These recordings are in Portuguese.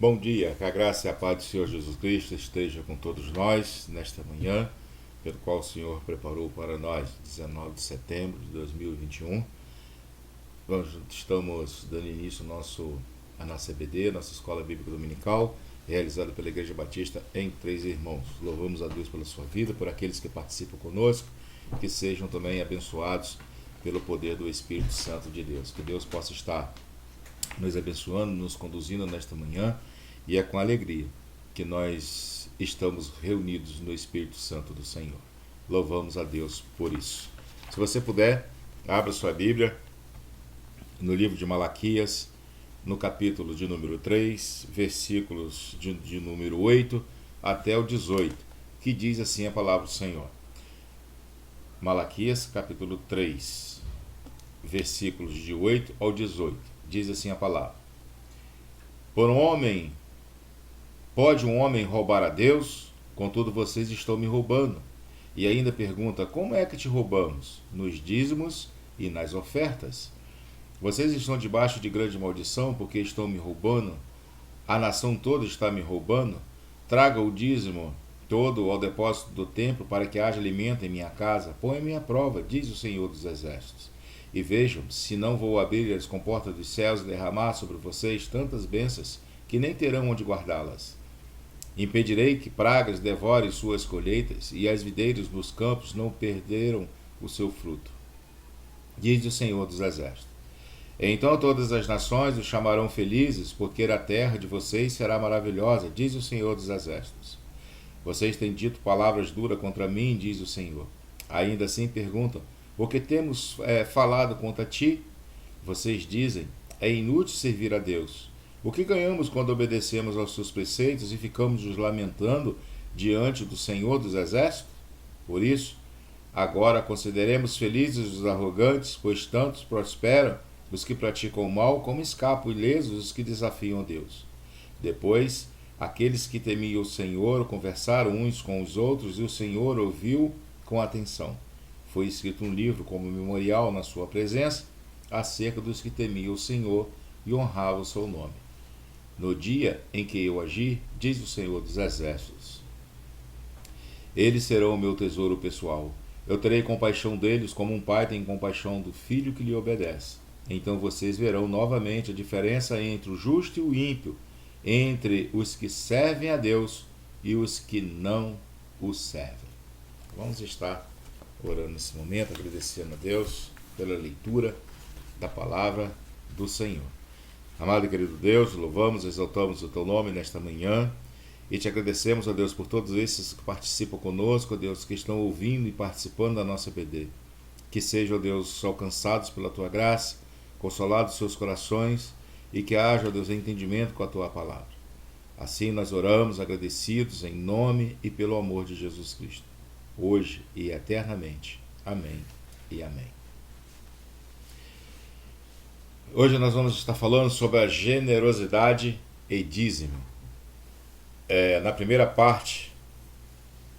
Bom dia, que a graça e a paz do Senhor Jesus Cristo esteja com todos nós nesta manhã, pelo qual o Senhor preparou para nós, 19 de setembro de 2021. Nós estamos dando início à nossa EBD, nossa Escola Bíblica Dominical, realizada pela Igreja Batista em Três Irmãos. Louvamos a Deus pela sua vida, por aqueles que participam conosco, que sejam também abençoados pelo poder do Espírito Santo de Deus. Que Deus possa estar nos abençoando, nos conduzindo nesta manhã, e é com alegria que nós estamos reunidos no Espírito Santo do Senhor. Louvamos a Deus por isso. Se você puder, abra sua Bíblia no livro de Malaquias, no capítulo de número 3, versículos de número 8 até o 18, que diz assim a palavra do Senhor. Malaquias, capítulo 3, versículos de 8 ao 18, diz assim a palavra. Pode um homem roubar a Deus? Contudo, vocês estão me roubando. E ainda pergunta, como é que te roubamos? Nos dízimos e nas ofertas. Vocês estão debaixo de grande maldição, porque estão me roubando? A nação toda está me roubando? Traga o dízimo todo ao depósito do templo, para que haja alimento em minha casa. Ponha-me à prova, diz o Senhor dos Exércitos. E vejam, se não vou abrir as comportas dos céus e derramar sobre vocês tantas bênçãos, que nem terão onde guardá-las. Impedirei que pragas devorem suas colheitas, e as videiras nos campos não perderam o seu fruto, diz o Senhor dos Exércitos. Então todas as nações os chamarão felizes, porque a terra de vocês será maravilhosa, diz o Senhor dos Exércitos. Vocês têm dito palavras duras contra mim, diz o Senhor. Ainda assim perguntam, o que temos falado contra ti? Vocês dizem, é inútil servir a Deus. O que ganhamos quando obedecemos aos seus preceitos e ficamos nos lamentando diante do Senhor dos Exércitos? Por isso, agora consideremos felizes os arrogantes, pois tantos prosperam os que praticam o mal, como escapam ilesos os que desafiam a Deus. Depois, aqueles que temiam o Senhor conversaram uns com os outros, e o Senhor ouviu com atenção. Foi escrito um livro como memorial na sua presença, acerca dos que temiam o Senhor e honravam o seu nome. No dia em que eu agir, diz o Senhor dos Exércitos, eles serão o meu tesouro pessoal. Eu terei compaixão deles como um pai tem compaixão do filho que lhe obedece. Então vocês verão novamente a diferença entre o justo e o ímpio, entre os que servem a Deus e os que não o servem. Vamos estar orando nesse momento, agradecendo a Deus pela leitura da palavra do Senhor. Amado e querido Deus, louvamos, exaltamos o Teu nome nesta manhã e te agradecemos, ó Deus, por todos esses que participam conosco, ó Deus, que estão ouvindo e participando da nossa BD. Que sejam, ó Deus, alcançados pela Tua graça, consolados seus corações e que haja, ó Deus, entendimento com a Tua palavra. Assim nós oramos agradecidos em nome e pelo amor de Jesus Cristo, hoje e eternamente. Amém e amém. Hoje nós vamos estar falando sobre a generosidade e dízimo. Na primeira parte,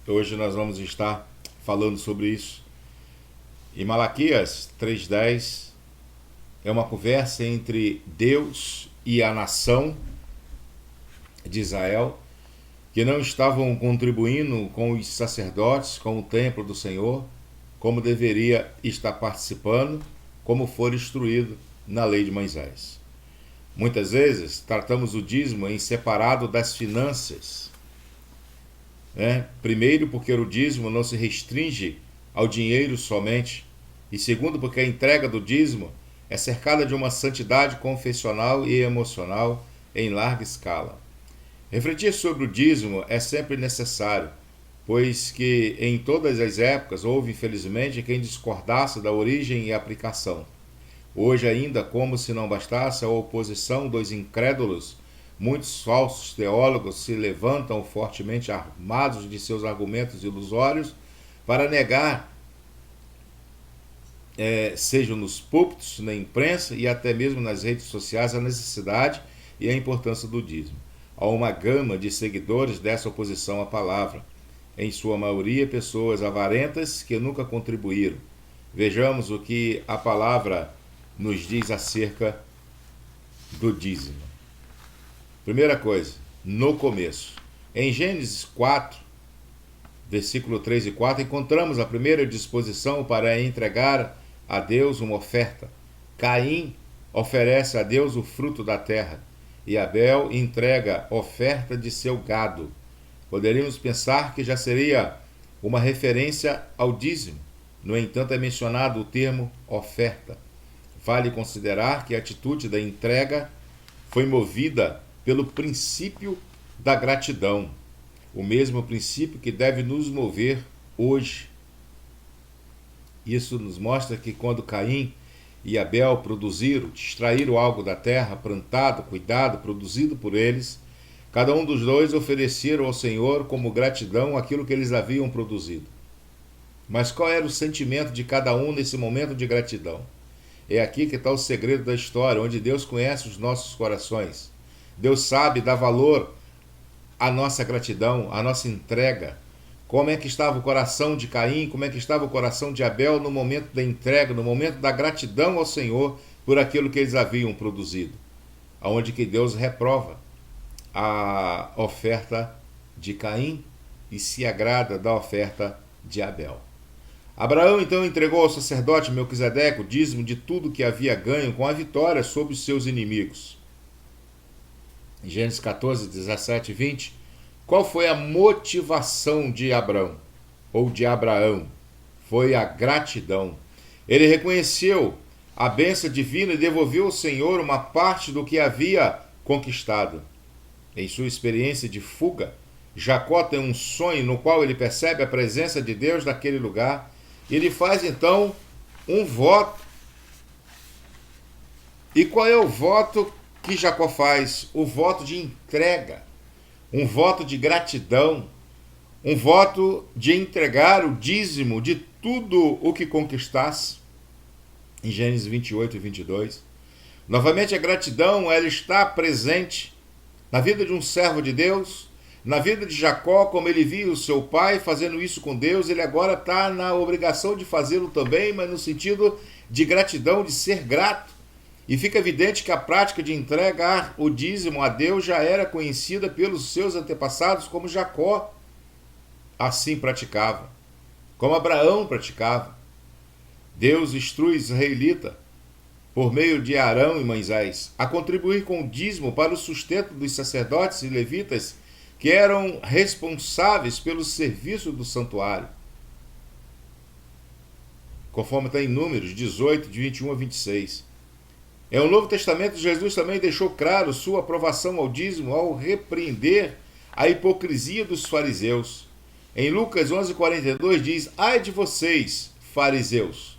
hoje nós vamos estar falando sobre isso. Em Malaquias 3:10, é uma conversa entre Deus e a nação de Israel, que não estavam contribuindo com os sacerdotes, com o templo do Senhor, como deveria estar participando, como for instruído na lei de Moisés. Muitas vezes tratamos o dízimo em separado das finanças. Primeiro, porque o dízimo não se restringe ao dinheiro somente, e segundo, porque a entrega do dízimo é cercada de uma santidade confessional e emocional em larga escala. Refletir sobre o dízimo é sempre necessário, pois que em todas as épocas houve, infelizmente, quem discordasse da origem e aplicação. Hoje ainda, como se não bastasse a oposição dos incrédulos, muitos falsos teólogos se levantam fortemente armados de seus argumentos ilusórios para negar, sejam nos púlpitos, na imprensa e até mesmo nas redes sociais, a necessidade e a importância do dízimo. Há uma gama de seguidores dessa oposição à palavra, em sua maioria pessoas avarentas que nunca contribuíram. Vejamos o que a palavra nos diz acerca do dízimo. Primeira coisa, no começo. Em Gênesis 4, versículo 3 e 4, encontramos a primeira disposição para entregar a Deus uma oferta. Caim oferece a Deus o fruto da terra e Abel entrega oferta de seu gado. Poderíamos pensar que já seria uma referência ao dízimo. No entanto, é mencionado o termo oferta. Vale considerar que a atitude da entrega foi movida pelo princípio da gratidão, o mesmo princípio que deve nos mover hoje. Isso nos mostra que quando Caim e Abel produziram, extraíram algo da terra, plantado, cuidado, produzido por eles, cada um dos dois ofereceram ao Senhor como gratidão aquilo que eles haviam produzido. Mas qual era o sentimento de cada um nesse momento de gratidão? É aqui que está o segredo da história, onde Deus conhece os nossos corações. Deus sabe dar valor à nossa gratidão, à nossa entrega. Como é que estava o coração de Caim, como é que estava o coração de Abel no momento da entrega, no momento da gratidão ao Senhor por aquilo que eles haviam produzido. Onde que Deus reprova a oferta de Caim e se agrada da oferta de Abel. Abraão então entregou ao sacerdote Melquisedeque o dízimo de tudo que havia ganho com a vitória sobre os seus inimigos. Em Gênesis 14, 17 e 20, qual foi a motivação de Abraão, ou de Abraão? Foi a gratidão. Ele reconheceu a bênção divina e devolveu ao Senhor uma parte do que havia conquistado. Em sua experiência de fuga, Jacó tem um sonho no qual ele percebe a presença de Deus naquele lugar. Ele faz então um voto. E qual é o voto que Jacó faz? O voto de entrega, um voto de gratidão, um voto de entregar o dízimo de tudo o que conquistasse. Em Gênesis 28 e 22. Novamente a gratidão, ela está presente na vida de um servo de Deus, na vida de Jacó, como ele via o seu pai fazendo isso com Deus, ele agora está na obrigação de fazê-lo também, mas no sentido de gratidão, de ser grato. E fica evidente que a prática de entregar o dízimo a Deus já era conhecida pelos seus antepassados, como Jacó assim praticava, como Abraão praticava. Deus instrui israelita, por meio de Arão e Moisés, a contribuir com o dízimo para o sustento dos sacerdotes e levitas que eram responsáveis pelo serviço do santuário. Conforme está em Números 18, de 21 a 26. Em o Novo Testamento, Jesus também deixou claro sua aprovação ao dízimo ao repreender a hipocrisia dos fariseus. Em Lucas 11:42 diz: ai de vocês, fariseus,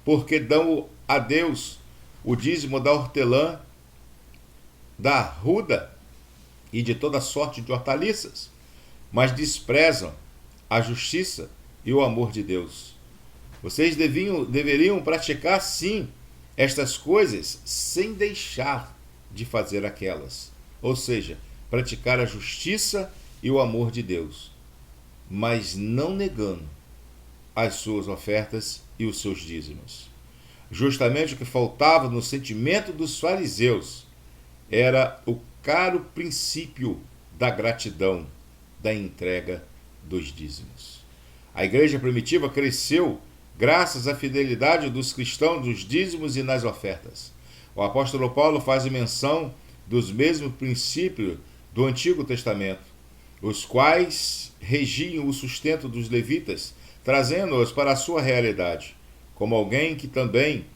porque dão a Deus o dízimo da hortelã, da arruda e de toda sorte de hortaliças, mas desprezam a justiça e o amor de Deus. Vocês deveriam praticar, sim, estas coisas sem deixar de fazer aquelas. Ou seja, praticar a justiça e o amor de Deus, mas não negando as suas ofertas e os seus dízimos. Justamente o que faltava no sentimento dos fariseus era o caro princípio da gratidão, da entrega dos dízimos. A igreja primitiva cresceu graças à fidelidade dos cristãos nos dízimos e nas ofertas. O apóstolo Paulo faz menção dos mesmos princípios do Antigo Testamento, os quais regiam o sustento dos levitas, trazendo-os para a sua realidade, como alguém que também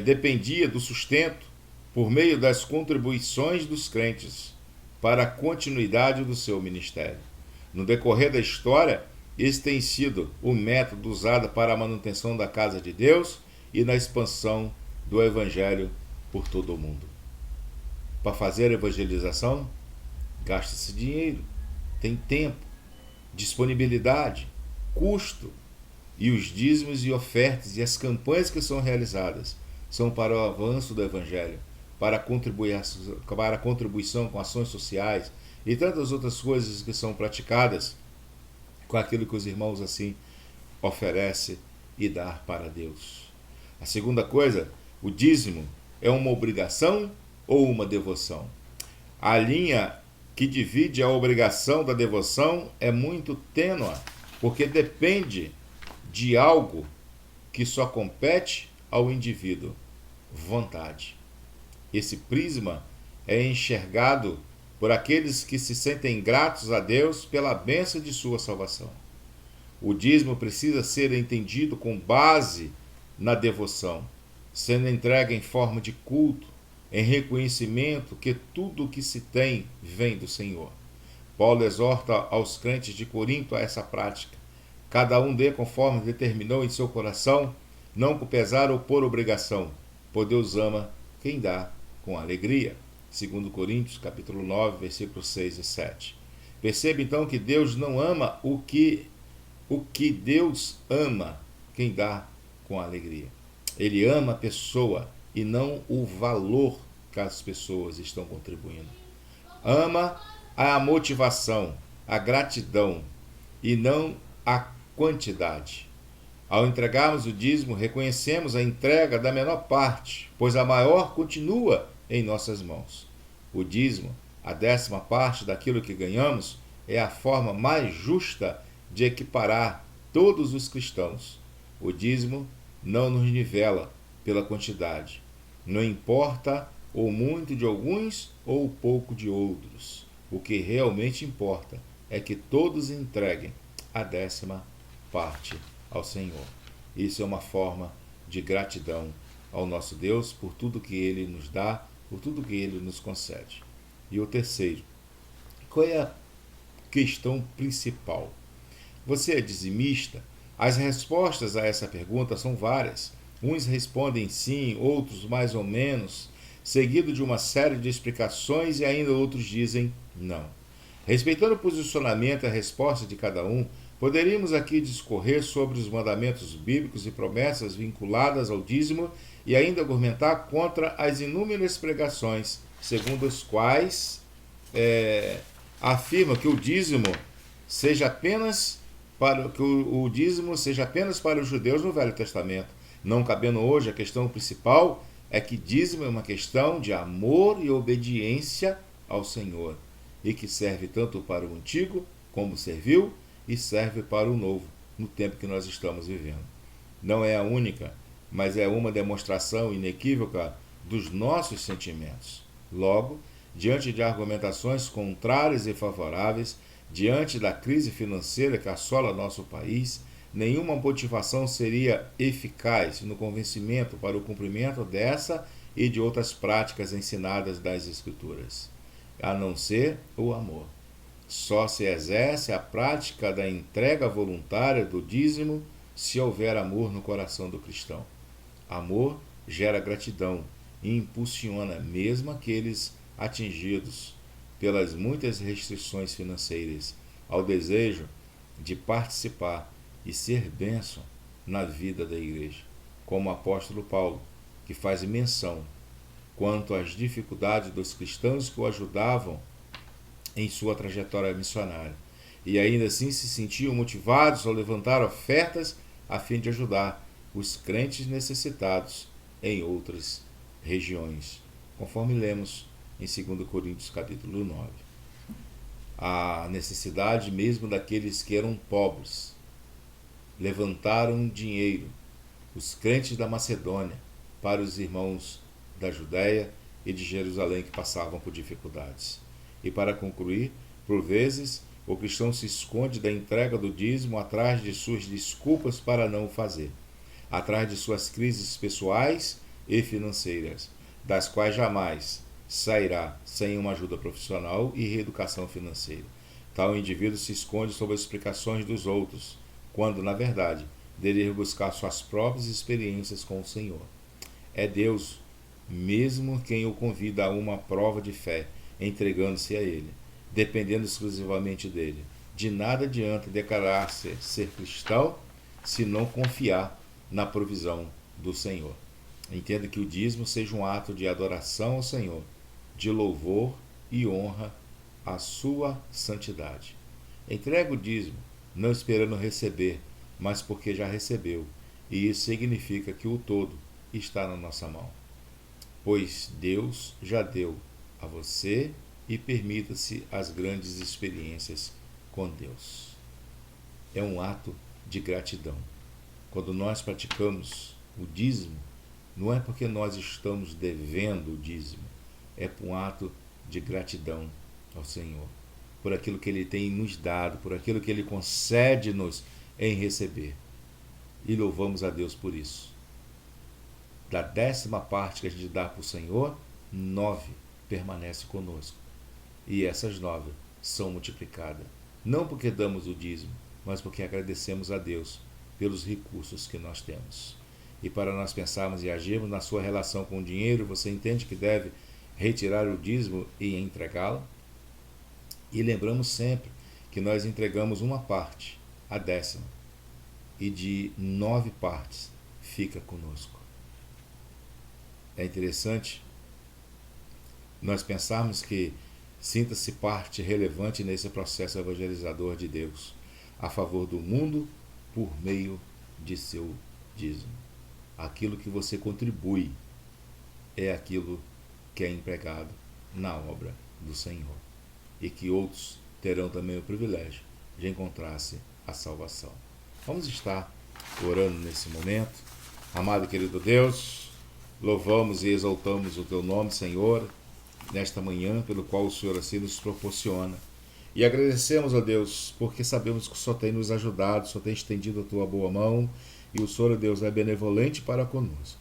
dependia do sustento por meio das contribuições dos crentes para a continuidade do seu ministério. No decorrer da história, esse tem sido o método usado para a manutenção da casa de Deus e na expansão do evangelho por todo o mundo. Para fazer a evangelização, gasta-se dinheiro, tem tempo, disponibilidade, custo, e os dízimos e ofertas e as campanhas que são realizadas são para o avanço do evangelho, para a contribuição com ações sociais e tantas outras coisas que são praticadas com aquilo que os irmãos assim oferecem e dar para Deus. A segunda coisa, o dízimo é uma obrigação ou uma devoção? A linha que divide a obrigação da devoção é muito tênue, porque depende de algo que só compete ao indivíduo: vontade. Esse prisma é enxergado por aqueles que se sentem gratos a Deus pela bênção de sua salvação. O dízimo precisa ser entendido com base na devoção, sendo entregue em forma de culto, em reconhecimento que tudo o que se tem vem do Senhor. Paulo exorta aos crentes de Corinto a essa prática. Cada um dê conforme determinou em seu coração, não com pesar ou por obrigação, pois Deus ama quem dá com alegria. 2 Coríntios, capítulo 9, versículos 6 e 7. Perceba então que Deus não ama o que Deus ama quem dá com alegria. Ele ama a pessoa e não o valor que as pessoas estão contribuindo. Ama a motivação, a gratidão e não a quantidade. Ao entregarmos o dízimo, reconhecemos a entrega da menor parte, pois a maior continua em nossas mãos. O dízimo, a 10ª parte daquilo que ganhamos, é a forma mais justa de equiparar todos os cristãos. O dízimo não nos nivela pela quantidade. Não importa o muito de alguns ou o pouco de outros. O que realmente importa é que todos entreguem a 10ª parte ao Senhor. Isso é uma forma de gratidão ao nosso Deus por tudo que Ele nos dá, por tudo que Ele nos concede. E o terceiro, qual é a questão principal? Você é dizimista? As respostas a essa pergunta são várias. Uns respondem sim, outros mais ou menos, seguido de uma série de explicações, e ainda outros dizem não. Respeitando o posicionamento e a resposta de cada um, poderíamos aqui discorrer sobre os mandamentos bíblicos e promessas vinculadas ao dízimo e ainda argumentar contra as inúmeras pregações, segundo as quais afirma que o dízimo seja apenas para os judeus no Velho Testamento. Não cabendo hoje, a questão principal é que dízimo é uma questão de amor e obediência ao Senhor, e que serve tanto para o antigo como serviu e serve para o novo, no tempo que nós estamos vivendo. Não é a única, mas é uma demonstração inequívoca dos nossos sentimentos. Logo, diante de argumentações contrárias e favoráveis, diante da crise financeira que assola nosso país, nenhuma motivação seria eficaz no convencimento para o cumprimento dessa e de outras práticas ensinadas das Escrituras, a não ser o amor. Só se exerce a prática da entrega voluntária do dízimo se houver amor no coração do cristão. Amor gera gratidão e impulsiona mesmo aqueles atingidos pelas muitas restrições financeiras ao desejo de participar e ser bênção na vida da igreja, como o apóstolo Paulo, que faz menção quanto às dificuldades dos cristãos que o ajudavam em sua trajetória missionária, e ainda assim se sentiam motivados a levantar ofertas a fim de ajudar os crentes necessitados em outras regiões, conforme lemos em 2 Coríntios capítulo 9. A necessidade mesmo daqueles que eram pobres levantaram dinheiro, os crentes da Macedônia, para os irmãos da Judéia e de Jerusalém que passavam por dificuldades. E para concluir, por vezes, o cristão se esconde da entrega do dízimo atrás de suas desculpas para não o fazer, atrás de suas crises pessoais e financeiras, das quais jamais sairá sem uma ajuda profissional e reeducação financeira. Tal indivíduo se esconde sob as explicações dos outros, quando, na verdade, deveria buscar suas próprias experiências com o Senhor. É Deus mesmo quem o convida a uma prova de fé, entregando-se a Ele, dependendo exclusivamente dele. De nada adianta declarar-se ser cristão se não confiar na provisão do Senhor. Entenda que o dízimo seja um ato de adoração ao Senhor, de louvor e honra à sua santidade. Entrega o dízimo, não esperando receber, mas porque já recebeu, e isso significa que o todo está na nossa mão. Pois Deus já deu a você e permita-se as grandes experiências com Deus. É um ato de gratidão. Quando nós praticamos o dízimo, não é porque nós estamos devendo o dízimo, é por um ato de gratidão ao Senhor, por aquilo que Ele tem nos dado, por aquilo que Ele concede-nos em receber. E louvamos a Deus por isso. Da 10ª parte que a gente dá para o Senhor, 9 permanece conosco. E essas 9 são multiplicadas. Não porque damos o dízimo, mas porque agradecemos a Deus pelos recursos que nós temos. E para nós pensarmos e agirmos na sua relação com o dinheiro, você entende que deve retirar o dízimo e entregá-lo? E lembramos sempre que nós entregamos uma parte, a 10ª, e de 9 partes fica conosco. É interessante nós pensarmos que sinta-se parte relevante nesse processo evangelizador de Deus, a favor do mundo por meio de seu dízimo. Aquilo que você contribui é aquilo que é empregado na obra do Senhor. E que outros terão também o privilégio de encontrar-se a salvação. Vamos estar orando nesse momento. Amado e querido Deus, louvamos e exaltamos o Teu nome, Senhor, nesta manhã, pelo qual o Senhor assim nos proporciona. E agradecemos a Deus, porque sabemos que o Senhor tem nos ajudado, o Senhor tem estendido a Tua boa mão, e o Senhor, Deus, é benevolente para conosco.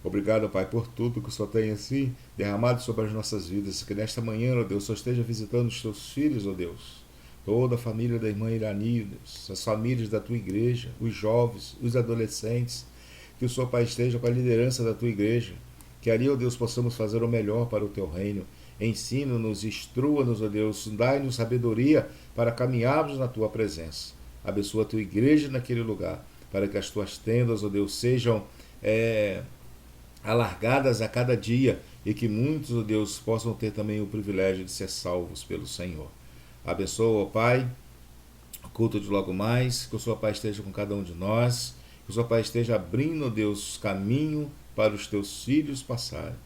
Obrigado, Pai, por tudo que o Senhor tem assim derramado sobre as nossas vidas. Que nesta manhã, ó Deus, o Senhor esteja visitando os Teus filhos, ó Deus. Toda a família da irmã Irani, Deus, as famílias da Tua igreja, os jovens, os adolescentes. Que o Senhor, Pai, esteja com a liderança da Tua igreja. Que ali, ó Deus, possamos fazer o melhor para o Teu reino. Ensina-nos, instrua-nos, ó Deus, dai-nos sabedoria para caminharmos na Tua presença. Abençoa a Tua igreja naquele lugar, para que as Tuas tendas, ó Deus, sejam alargadas a cada dia e que muitos, ó Deus, possam ter também o privilégio de ser salvos pelo Senhor. Abençoa, ó Pai, o culto de logo mais, que o Senhor, Pai, esteja com cada um de nós, que o Senhor, Pai, esteja abrindo, ó Deus, caminho para os Teus filhos passarem.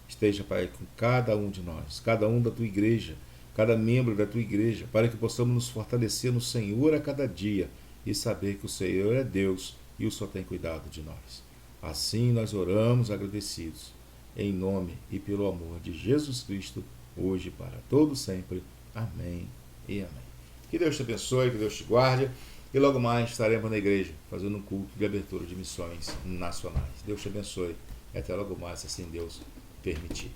Esteja, Pai, com cada um de nós, cada um da Tua igreja, cada membro da Tua igreja, para que possamos nos fortalecer no Senhor a cada dia e saber que o Senhor é Deus e o Senhor tem cuidado de nós. Assim nós oramos agradecidos, em nome e pelo amor de Jesus Cristo, hoje e para todo sempre. Amém e amém. Que Deus te abençoe, que Deus te guarde, e logo mais estaremos na igreja fazendo um culto de abertura de missões nacionais. Deus te abençoe e até logo mais, assim Deus permitir.